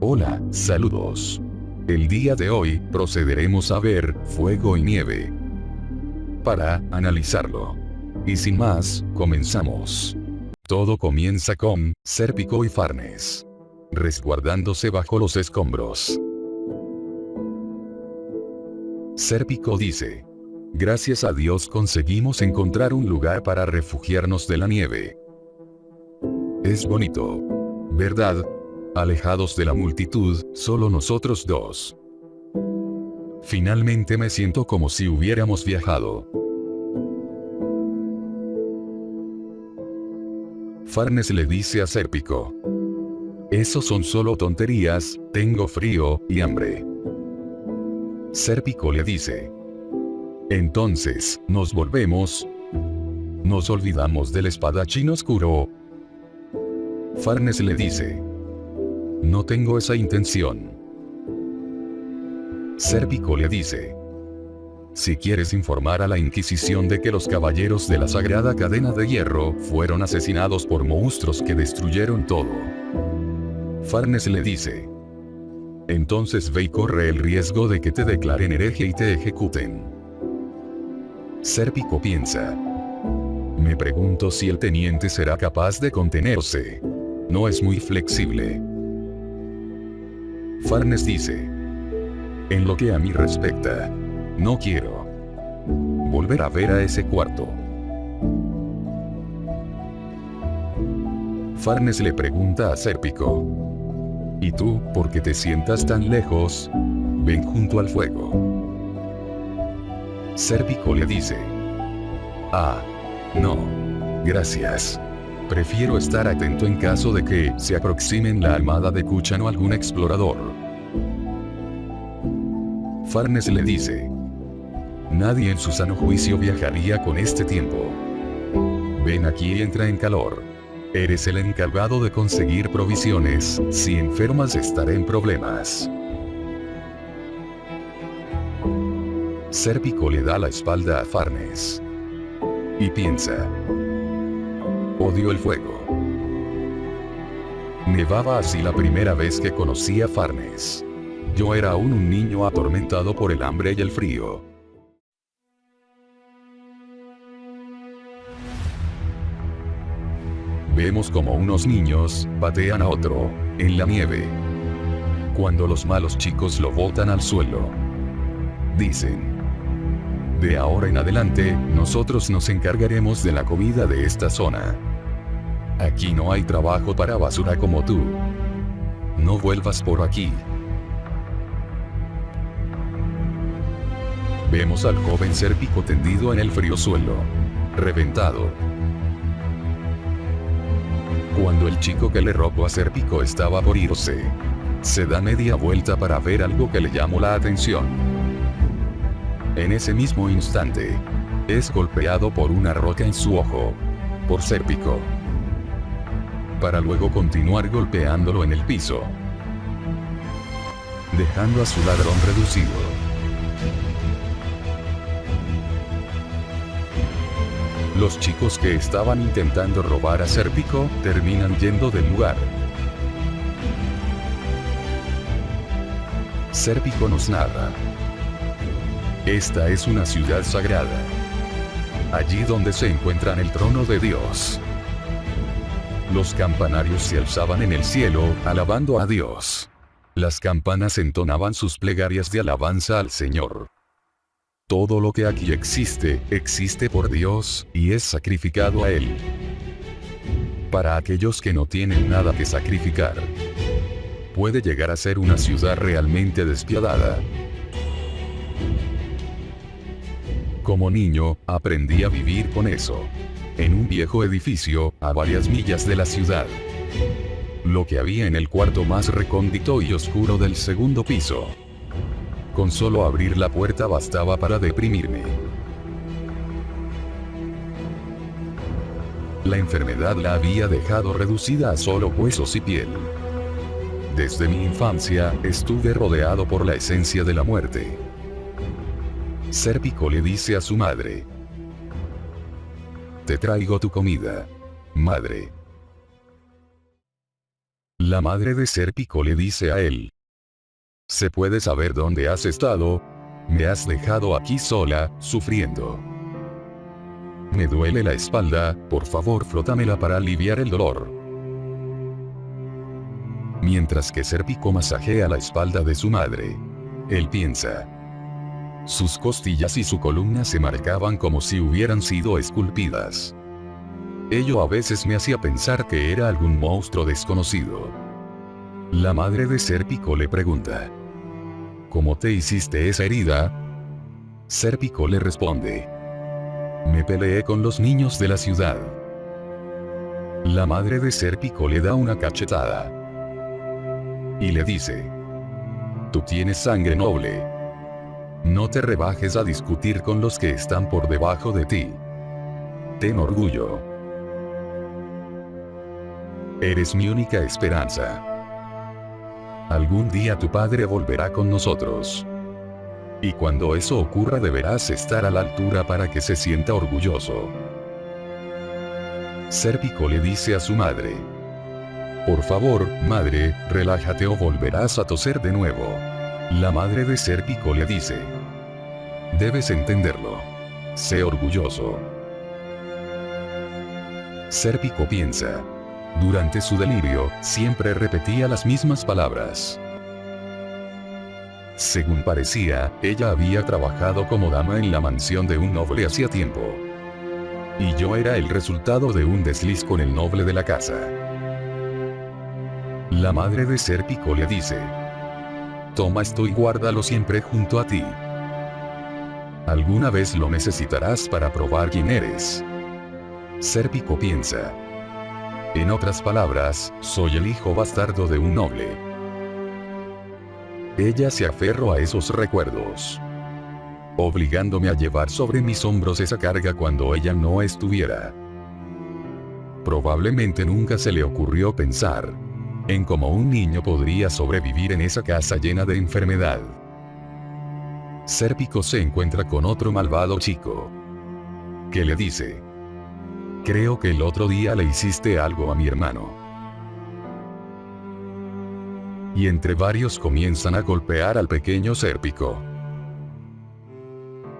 Hola, saludos. El día de hoy, procederemos a ver Fuego y Nieve para analizarlo. Y sin más, comenzamos. Todo comienza con Sérpico y Farnes resguardándose bajo los escombros. Sérpico dice: gracias a Dios conseguimos encontrar un lugar para refugiarnos de la nieve. Es bonito, ¿verdad? Alejados de la multitud, solo nosotros dos. Finalmente me siento como si hubiéramos viajado. Farnes le dice a Sérpico: eso son solo tonterías, tengo frío y hambre. Sérpico le dice: entonces, ¿nos volvemos? ¿Nos olvidamos del espadachín oscuro? Farnes le dice: no tengo esa intención. Sérpico le dice: si quieres informar a la Inquisición de que los caballeros de la Sagrada Cadena de Hierro fueron asesinados por monstruos que destruyeron todo. Farnes le dice: entonces ve y corre el riesgo de que te declaren hereje y te ejecuten. Sérpico piensa: me pregunto si el teniente será capaz de contenerse. No es muy flexible. Farnes dice: en lo que a mí respecta, no quiero volver a ver a ese cuarto. Farnes le pregunta a Sérpico: ¿y tú, por qué te sientas tan lejos? Ven junto al fuego. Sérpico le dice: ah, no, gracias. Prefiero estar atento en caso de que se aproximen la armada de Kuchan o algún explorador. Farnes le dice: nadie en su sano juicio viajaría con este tiempo. Ven aquí y entra en calor. Eres el encargado de conseguir provisiones, si enfermas estaré en problemas. Sérpico le da la espalda a Farnes. Y piensa: odio el fuego. Nevaba así la primera vez que conocí a Farnes. Yo era aún un niño atormentado por el hambre y el frío. Vemos como unos niños patean a otro en la nieve. Cuando los malos chicos lo botan al suelo, dicen: de ahora en adelante, nosotros nos encargaremos de la comida de esta zona. Aquí no hay trabajo para basura como tú. No vuelvas por aquí. Vemos al joven Sérpico tendido en el frío suelo, reventado. Cuando el chico que le robó a Sérpico estaba por irse, se da media vuelta para ver algo que le llamó la atención. En ese mismo instante, es golpeado por una roca en su ojo, por Sérpico, para luego continuar golpeándolo en el piso, dejando a su ladrón reducido. Los chicos que estaban intentando robar a Sérpico terminan yendo del lugar. Sérpico nos narra: esta es una ciudad sagrada, allí donde se encuentra el trono de Dios. Los campanarios se alzaban en el cielo, alabando a Dios. Las campanas entonaban sus plegarias de alabanza al Señor. Todo lo que aquí existe, existe por Dios, y es sacrificado a Él. Para aquellos que no tienen nada que sacrificar, puede llegar a ser una ciudad realmente despiadada. Como niño, aprendí a vivir con eso. En un viejo edificio, a varias millas de la ciudad. Lo que había en el cuarto más recóndito y oscuro del segundo piso. Con solo abrir la puerta bastaba para deprimirme. La enfermedad la había dejado reducida a solo huesos y piel. Desde mi infancia, estuve rodeado por la esencia de la muerte. Sérpico le dice a su madre: te traigo tu comida, madre. La madre de Sérpico le dice a él: ¿se puede saber dónde has estado? Me has dejado aquí sola, sufriendo. Me duele la espalda, por favor frótamela para aliviar el dolor. Mientras que Sérpico masajea la espalda de su madre, él piensa. Sus costillas y su columna se marcaban como si hubieran sido esculpidas. Ello a veces me hacía pensar que era algún monstruo desconocido. La madre de Sérpico le pregunta: ¿cómo te hiciste esa herida? Sérpico le responde: me peleé con los niños de la ciudad. La madre de Sérpico le da una cachetada y le dice: tú tienes sangre noble. No te rebajes a discutir con los que están por debajo de ti. Ten orgullo. Eres mi única esperanza. Algún día tu padre volverá con nosotros. Y cuando eso ocurra deberás estar a la altura para que se sienta orgulloso. Sérpico le dice a su madre: por favor, madre, relájate o volverás a toser de nuevo. La madre de Sérpico le dice: debes entenderlo. Sé orgulloso. Sérpico piensa. Durante su delirio, siempre repetía las mismas palabras. Según parecía, ella había trabajado como dama en la mansión de un noble hacía tiempo. Y yo era el resultado de un desliz con el noble de la casa. La madre de Sérpico le dice: toma esto y guárdalo siempre junto a ti. Alguna vez lo necesitarás para probar quién eres. Sérpico piensa. En otras palabras, soy el hijo bastardo de un noble. Ella se aferró a esos recuerdos, obligándome a llevar sobre mis hombros esa carga cuando ella no estuviera. Probablemente nunca se le ocurrió pensar en cómo un niño podría sobrevivir en esa casa llena de enfermedad. Sérpico se encuentra con otro malvado chico, que le dice: creo que el otro día le hiciste algo a mi hermano. Y entre varios comienzan a golpear al pequeño Sérpico.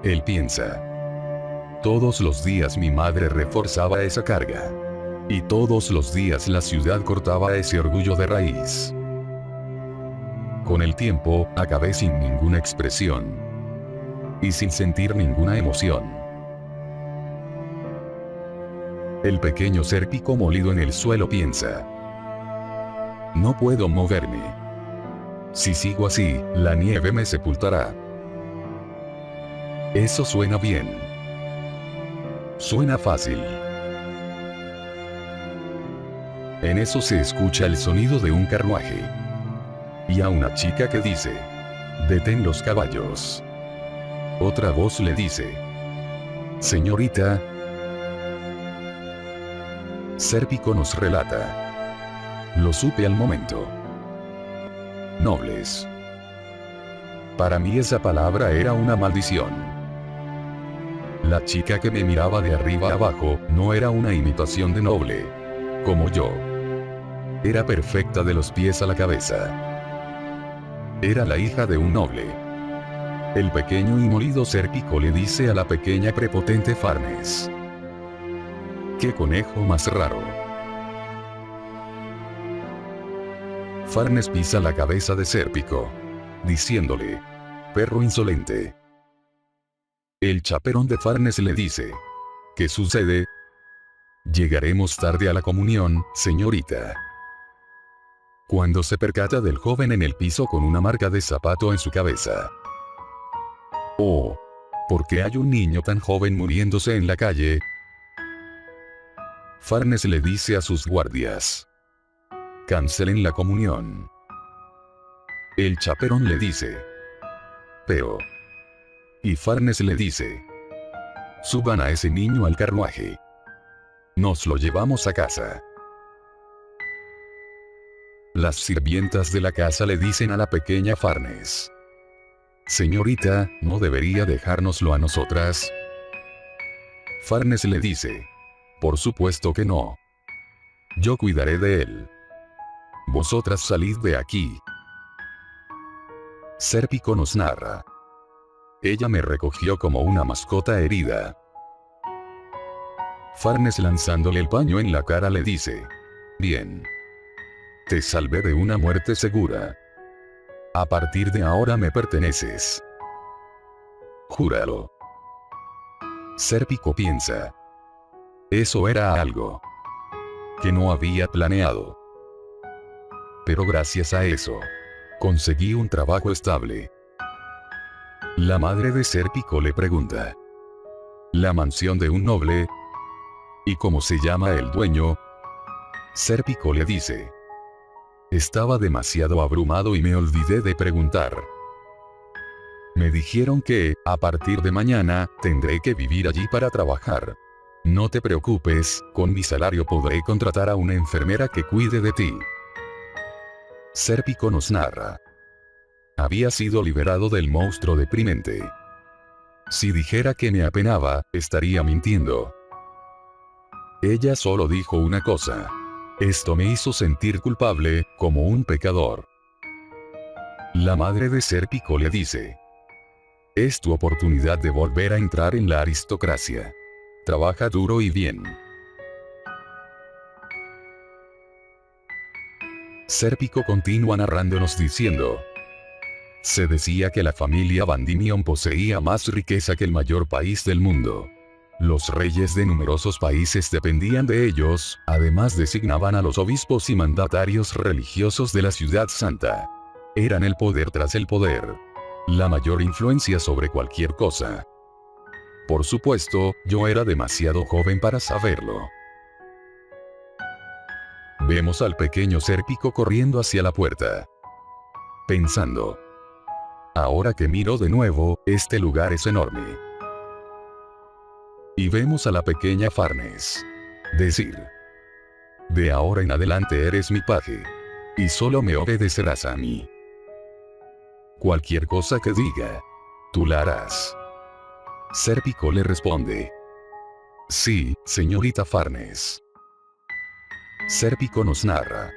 Él piensa: todos los días mi madre reforzaba esa carga. Y todos los días la ciudad cortaba ese orgullo de raíz. Con el tiempo, acabé sin ninguna expresión. Y sin sentir ninguna emoción. El pequeño Sérpico molido en el suelo piensa: no puedo moverme. Si sigo así, la nieve me sepultará. Eso suena bien. Suena fácil. En eso se escucha el sonido de un carruaje. Y a una chica que dice: detén los caballos. Otra voz le dice: señorita. Sérpico nos relata: lo supe al momento. Nobles. Para mí esa palabra era una maldición. La chica que me miraba de arriba abajo no era una imitación de noble, como yo. Era perfecta de los pies a la cabeza. Era la hija de un noble. El pequeño y molido Sérpico le dice a la pequeña prepotente Farnes: ¡qué conejo más raro! Farnes pisa la cabeza de Sérpico, diciéndole: perro insolente. El chaperón de Farnes le dice: ¿qué sucede? Llegaremos tarde a la comunión, señorita. Cuando se percata del joven en el piso con una marca de zapato en su cabeza. Oh, ¿por qué hay un niño tan joven muriéndose en la calle? Farnes le dice a sus guardias: cancelen la comunión. El chaperón le dice: pero. Y Farnes le dice: suban a ese niño al carruaje. Nos lo llevamos a casa. Las sirvientas de la casa le dicen a la pequeña Farnes: señorita, ¿no debería dejárnoslo a nosotras? Farnes le dice: por supuesto que no. Yo cuidaré de él. Vosotras salid de aquí. Sérpico nos narra. Ella me recogió como una mascota herida. Farnes, lanzándole el paño en la cara, le dice: bien. Te salvé de una muerte segura. A partir de ahora me perteneces. Júralo. Sérpico piensa. Eso era algo que no había planeado. Pero gracias a eso, conseguí un trabajo estable. La madre de Sérpico le pregunta: ¿la mansión de un noble? ¿Y cómo se llama el dueño? Sérpico le dice: estaba demasiado abrumado y me olvidé de preguntar. Me dijeron que, a partir de mañana, tendré que vivir allí para trabajar. No te preocupes, con mi salario podré contratar a una enfermera que cuide de ti. Sérpico nos narra. Había sido liberado del monstruo deprimente. Si dijera que me apenaba, estaría mintiendo. Ella solo dijo una cosa. Esto me hizo sentir culpable, como un pecador. La madre de Sérpico le dice: es tu oportunidad de volver a entrar en la aristocracia. Trabaja duro y bien. Sérpico continúa narrándonos diciendo: se decía que la familia Vandimion poseía más riqueza que el mayor país del mundo. Los reyes de numerosos países dependían de ellos, además designaban a los obispos y mandatarios religiosos de la ciudad santa. Eran el poder tras el poder. La mayor influencia sobre cualquier cosa. Por supuesto, yo era demasiado joven para saberlo. Vemos al pequeño Sérpico corriendo hacia la puerta. Pensando: ahora que miro de nuevo, este lugar es enorme. Y vemos a la pequeña Farnes decir: de ahora en adelante eres mi paje. Y solo me obedecerás a mí. Cualquier cosa que diga, tú la harás. Sérpico le responde: sí, señorita Farnes. Sérpico nos narra.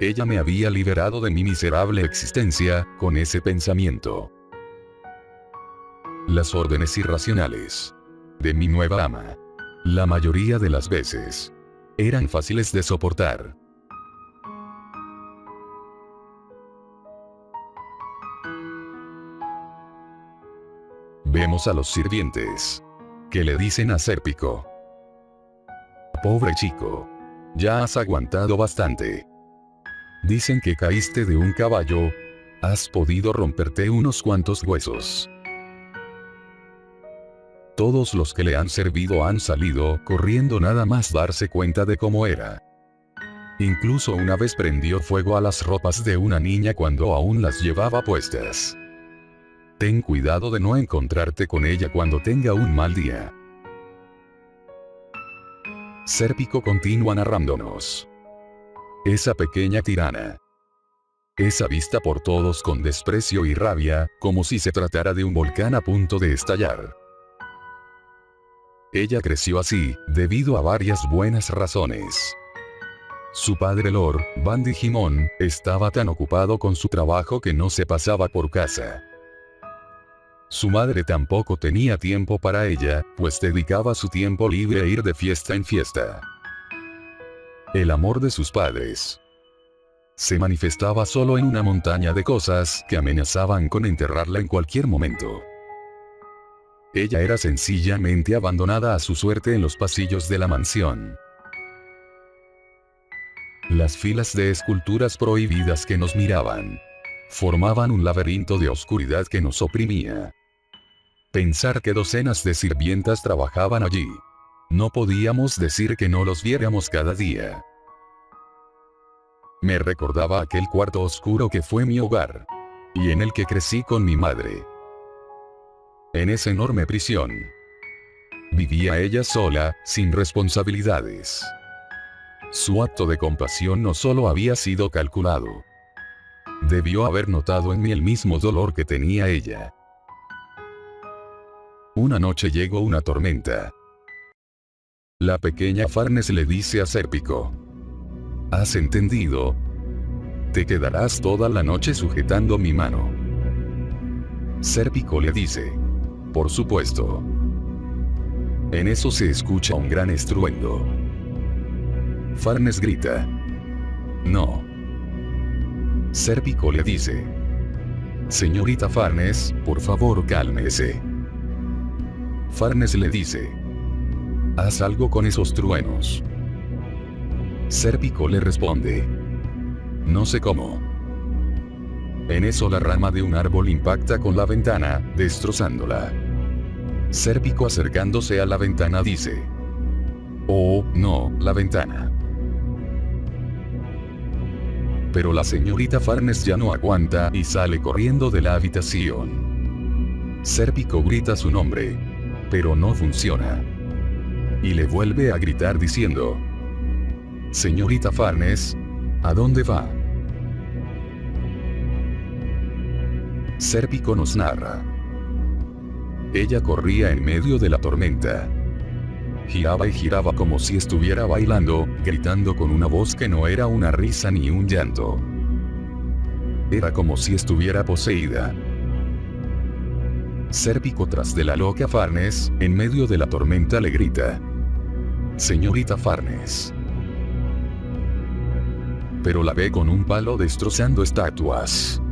Ella me había liberado de mi miserable existencia, con ese pensamiento. Las órdenes irracionales de mi nueva ama, la mayoría de las veces, eran fáciles de soportar. Vemos a los sirvientes que le dicen a Sérpico: pobre chico, ya has aguantado bastante. Dicen que caíste de un caballo. Has podido romperte unos cuantos huesos. Todos los que le han servido han salido corriendo nada más darse cuenta de cómo era. Incluso una vez prendió fuego a las ropas de una niña cuando aún las llevaba puestas. Ten cuidado de no encontrarte con ella cuando tenga un mal día. Sérpico continúa narrándonos. Esa pequeña tirana. Esa vista por todos con desprecio y rabia, como si se tratara de un volcán a punto de estallar. Ella creció así, debido a varias buenas razones. Su padre Lord Van-Digimon estaba tan ocupado con su trabajo que no se pasaba por casa. Su madre tampoco tenía tiempo para ella, pues dedicaba su tiempo libre a ir de fiesta en fiesta. El amor de sus padres se manifestaba solo en una montaña de cosas que amenazaban con enterrarla en cualquier momento. Ella era sencillamente abandonada a su suerte en los pasillos de la mansión. Las filas de esculturas prohibidas que nos miraban formaban un laberinto de oscuridad que nos oprimía. Pensar que docenas de sirvientas trabajaban allí. No podíamos decir que no los viéramos cada día. Me recordaba aquel cuarto oscuro que fue mi hogar, y en el que crecí con mi madre. En esa enorme prisión vivía ella sola, sin responsabilidades. Su acto de compasión no solo había sido calculado. Debió haber notado en mí el mismo dolor que tenía ella. Una noche llegó una tormenta. La pequeña Farnes le dice a Sérpico: ¿has entendido? Te quedarás toda la noche sujetando mi mano. Sérpico le dice: por supuesto. En eso se escucha un gran estruendo. Farnes grita: no. Sérpico le dice: señorita Farnes, por favor cálmese. Farnes le dice: haz algo con esos truenos. Sérpico le responde: no sé cómo. En eso la rama de un árbol impacta con la ventana, destrozándola. Sérpico, acercándose a la ventana, dice: oh, no, la ventana. Pero la señorita Farnes ya no aguanta y sale corriendo de la habitación. Sérpico grita su nombre, pero no funciona. Y le vuelve a gritar diciendo: señorita Farnes, ¿a dónde va? Sérpico nos narra: ella corría en medio de la tormenta. Giraba y giraba como si estuviera bailando, gritando con una voz que no era una risa ni un llanto. Era como si estuviera poseída. Sérpico, tras de la loca Farnes, en medio de la tormenta le grita: señorita Farnes. Pero la ve con un palo destrozando estatuas.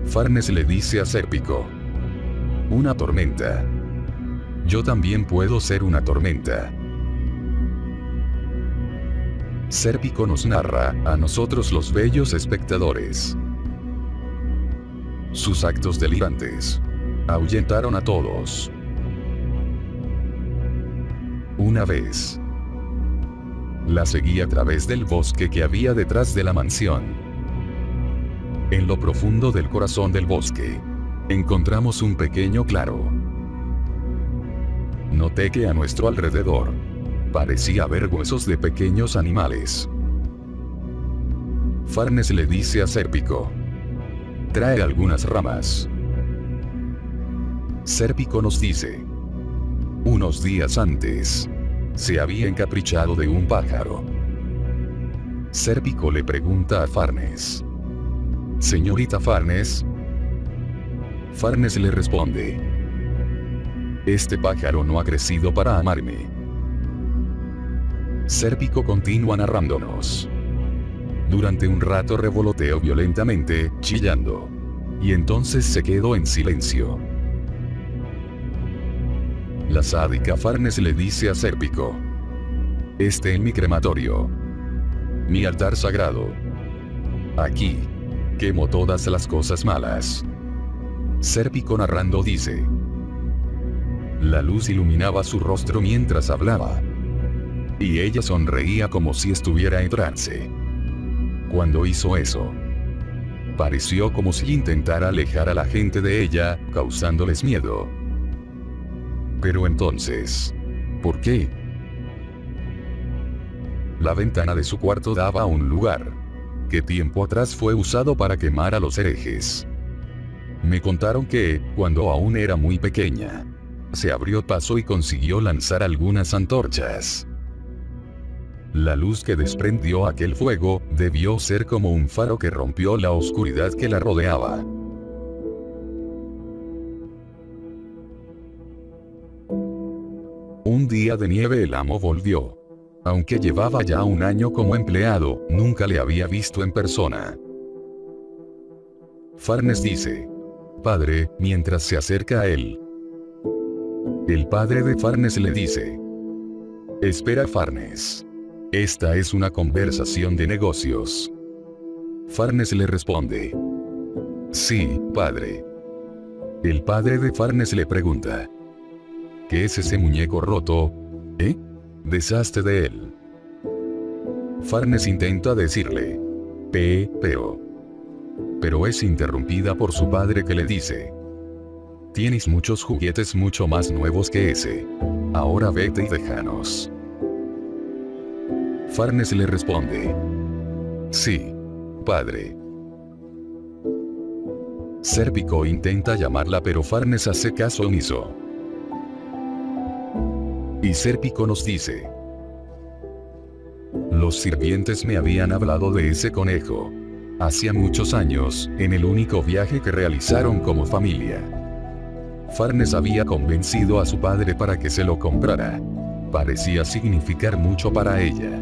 Farnes le dice a Sérpico: una tormenta. Yo también puedo ser una tormenta. Sérpico nos narra, a nosotros los bellos espectadores. Sus actos delirantes ahuyentaron a todos. Una vez, la seguí a través del bosque que había detrás de la mansión. En lo profundo del corazón del bosque, encontramos un pequeño claro. Noté que a nuestro alrededor parecía haber huesos de pequeños animales. Farnes le dice a Sérpico: trae algunas ramas. Sérpico nos dice: unos días antes, se había encaprichado de un pájaro. Sérpico le pregunta a Farnes: señorita Farnes. Farnes le responde: este pájaro no ha crecido para amarme. Sérpico continúa narrándonos: durante un rato revoloteó violentamente, chillando. Y entonces se quedó en silencio. La sádica Farnes le dice a Sérpico: este es mi crematorio, mi altar sagrado. Aquí quemo todas las cosas malas. Sérpico, narrando, dice: la luz iluminaba su rostro mientras hablaba. Y ella sonreía como si estuviera en trance. Cuando hizo eso, pareció como si intentara alejar a la gente de ella, causándoles miedo. Pero entonces, ¿por qué? La ventana de su cuarto daba a un lugar que tiempo atrás fue usado para quemar a los herejes. Me contaron que, cuando aún era muy pequeña, se abrió paso y consiguió lanzar algunas antorchas. La luz que desprendió aquel fuego debió ser como un faro que rompió la oscuridad que la rodeaba. Un día de nieve el amo volvió. Aunque llevaba ya un año como empleado, nunca le había visto en persona. Farnes dice: padre, mientras se acerca a él. El padre de Farnes le dice: espera, Farnes. Esta es una conversación de negocios. Farnes le responde: sí, padre. El padre de Farnes le pregunta: ¿qué es ese muñeco roto? Deshazte de él. Farnes intenta decirle: pero es interrumpida por su padre, que le dice: tienes muchos juguetes mucho más nuevos que ese. Ahora vete y déjanos. Farnes le responde: sí, padre. Sérpico intenta llamarla, pero Farnes hace caso omiso. Y Sérpico nos dice: los sirvientes me habían hablado de ese conejo. hacía muchos años, en el único viaje que realizaron como familia. Farnes había convencido a su padre para que se lo comprara. Parecía significar mucho para ella.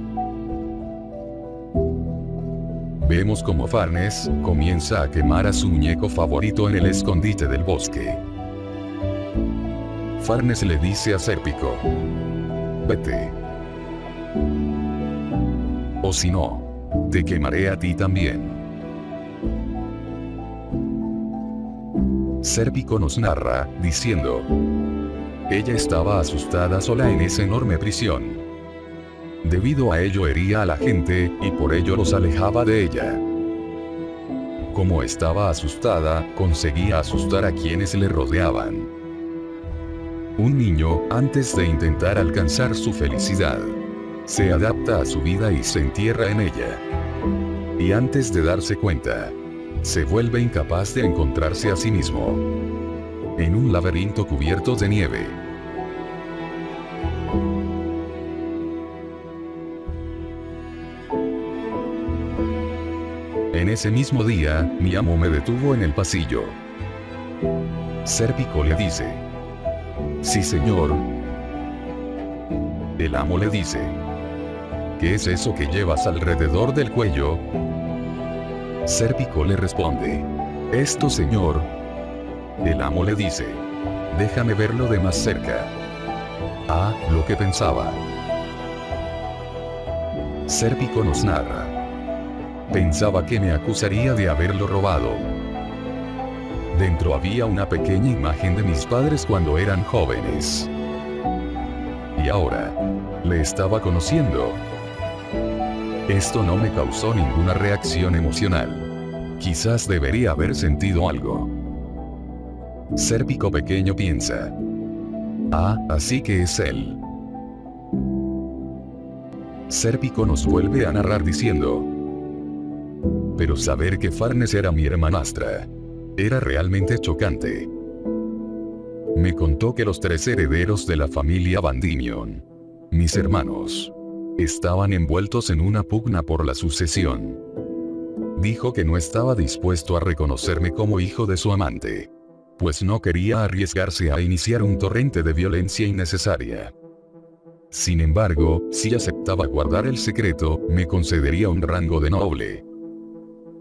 Vemos como Farnes comienza a quemar a su muñeco favorito en el escondite del bosque. Farnes le dice a Sérpico: vete. O si no, te quemaré a ti también. Sérpico nos narra, diciendo: ella estaba asustada sola en esa enorme prisión. Debido a ello hería a la gente, y por ello los alejaba de ella. Como estaba asustada, conseguía asustar a quienes le rodeaban. Un niño, antes de intentar alcanzar su felicidad, se adapta a su vida y se entierra en ella. Y antes de darse cuenta, se vuelve incapaz de encontrarse a sí mismo. En un laberinto cubierto de nieve. En ese mismo día, mi amo me detuvo en el pasillo. Sérpico le dice: sí, señor. El amo le dice: ¿qué es eso que llevas alrededor del cuello? Sérpico le responde: esto, señor. El amo le dice: déjame verlo de más cerca. Ah, lo que pensaba. Sérpico nos narra: pensaba que me acusaría de haberlo robado. Dentro había una pequeña imagen de mis padres cuando eran jóvenes. Y ahora, le estaba conociendo. Esto no me causó ninguna reacción emocional. Quizás debería haber sentido algo. Sérpico pequeño piensa: ah, así que es él. Sérpico nos vuelve a narrar diciendo: pero saber que Farnes era mi hermanastra era realmente chocante. Me contó que los 3 herederos de la familia Vandimion, mis hermanos, estaban envueltos en una pugna por la sucesión. Dijo que no estaba dispuesto a reconocerme como hijo de su amante, pues no quería arriesgarse a iniciar un torrente de violencia innecesaria. Sin embargo, si aceptaba guardar el secreto, me concedería un rango de noble.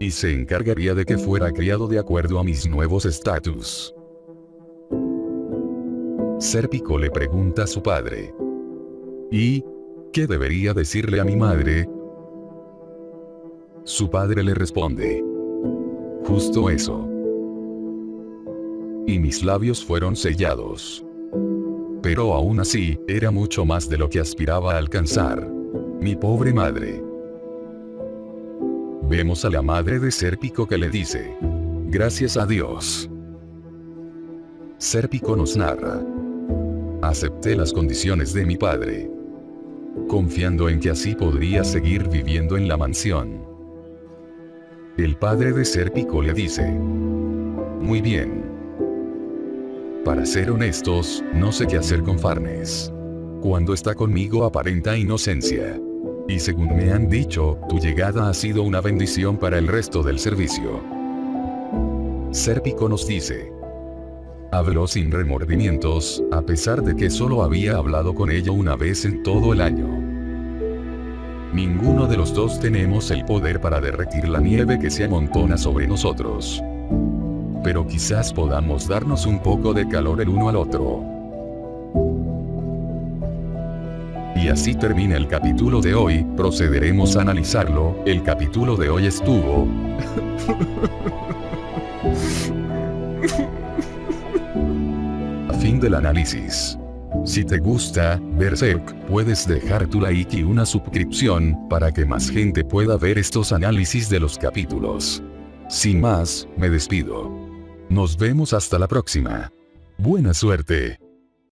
Y se encargaría de que fuera criado de acuerdo a mis nuevos estatus. Sérpico le pregunta a su padre: ¿y qué debería decirle a mi madre? Su padre le responde: justo eso. Y mis labios fueron sellados. Pero aún así, era mucho más de lo que aspiraba a alcanzar. Mi pobre madre. Vemos a la madre de Sérpico que le dice: gracias a Dios. Sérpico nos narra: acepté las condiciones de mi padre, confiando en que así podría seguir viviendo en la mansión. El padre de Sérpico le dice: muy bien. Para ser honestos, no sé qué hacer con Farnes. Cuando está conmigo aparenta inocencia. Y según me han dicho, tu llegada ha sido una bendición para el resto del servicio. Sérpico nos dice: habló sin remordimientos, a pesar de que solo había hablado con ella una vez en todo el año. Ninguno de los dos tenemos el poder para derretir la nieve que se amontona sobre nosotros. Pero quizás podamos darnos un poco de calor el uno al otro. Y así termina el capítulo de hoy. Procederemos a analizarlo. El capítulo de hoy estuvo... Fin del análisis. Si te gusta Berserk, puedes dejar tu like y una suscripción, para que más gente pueda ver estos análisis de los capítulos. Sin más, me despido. Nos vemos hasta la próxima. Buena suerte.